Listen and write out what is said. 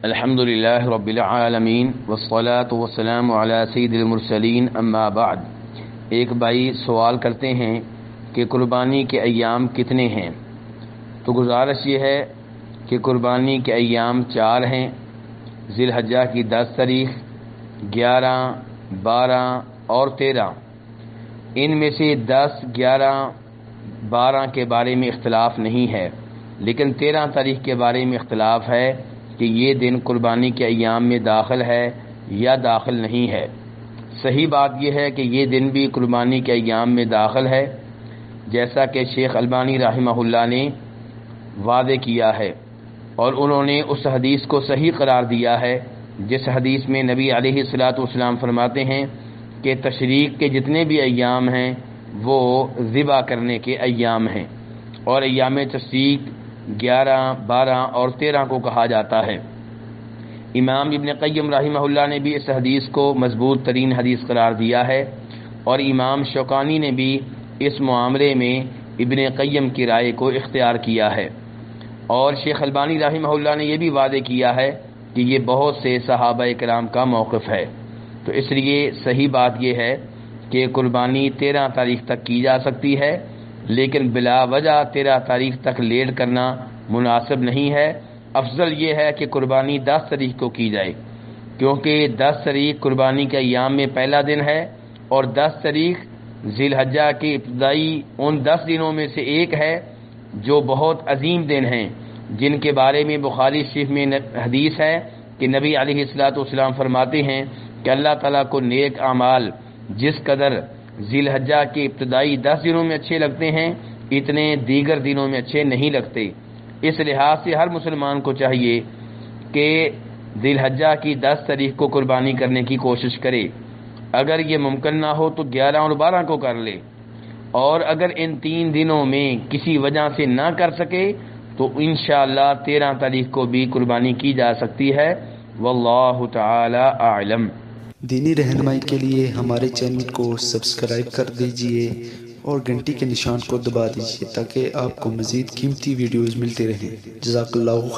الحمدللہ رب العالمین والصلاة والسلام علی سید المرسلین اما بعد۔ ایک بھائی سوال کرتے ہیں کہ قربانی کے ایام کتنے ہیں؟ تو گزارش یہ ہے کہ قربانی کے ایام 4 ہیں، ذی الحجہ کی 10 تاریخ، 11، 12 اور 13۔ ان میں سے 10، 11، 12 کے بارے میں اختلاف نہیں ہے، لیکن 13 تاریخ کے بارے میں اختلاف ہے کہ یہ دن قربانی کے ایام میں داخل ہے یا داخل نہیں ہے۔ صحیح بات یہ ہے کہ یہ دن بھی قربانی کے ایام میں داخل ہے، جیسا کہ شیخ البانی رحمہ اللہ نے وعدے کیا ہے، اور انہوں نے اس حدیث کو صحیح قرار دیا ہے جس حدیث میں نبی علیہ الصلوۃ والسلام فرماتے ہیں کہ تشریق کے جتنے بھی ایام ہیں وہ ذبح کرنے کے ایام ہیں، اور ایام تشریق 11، 12 اور 13 کو کہا جاتا ہے۔ امام ابن قیم رحمہ اللہ نے بھی اس حدیث کو مضبوط ترین حدیث قرار دیا ہے، اور امام شوکانی نے بھی اس معاملے میں ابن قیم کی رائے کو اختیار کیا ہے، اور شیخ البانی رحمہ اللہ نے یہ بھی وعدے کیا ہے کہ یہ بہت سے صحابہ کرام کا موقف ہے۔ تو اس لیے صحیح بات یہ ہے کہ قربانی 13 تاریخ تک کی جا سکتی ہے، لیکن بلا وجہ 13 تاریخ تک لیٹ کرنا مناسب نہیں ہے۔ افضل یہ ہے کہ قربانی 10 تاریخ کو کی جائے، کیونکہ 10 تاریخ قربانی کے ایام میں پہلا دن ہے، اور 10 تاریخ ذی الحجہ کے ابتدائی ان 10 دنوں میں سے ایک ہے جو بہت عظیم دن ہیں، جن کے بارے میں بخاری شریف میں حدیث ہے کہ نبی علیہ الصلوۃ والسلام فرماتے ہیں کہ اللہ تعالیٰ کو نیک اعمال جس قدر ذی الحجہ کے ابتدائی 10 دنوں میں اچھے لگتے ہیں اتنے دیگر دنوں میں اچھے نہیں لگتے۔ اس لحاظ سے ہر مسلمان کو چاہیے کہ ذی الحجہ کی 10 تاریخ کو قربانی کرنے کی کوشش کرے۔ اگر یہ ممکن نہ ہو تو 11 اور 12 کو کر لے، اور اگر ان 3 دنوں میں کسی وجہ سے نہ کر سکے تو انشاءاللہ 13 تاریخ کو بھی قربانی کی جا سکتی ہے۔ واللہ تعالی اعلم۔ دینی رہنمائی کے لیے ہمارے چینل کو سبسکرائب کر دیجئے اور گھنٹی کے نشان کو دبا دیجئے تاکہ آپ کو مزید قیمتی ویڈیوز ملتے رہیں۔ جزاک اللہ خیر۔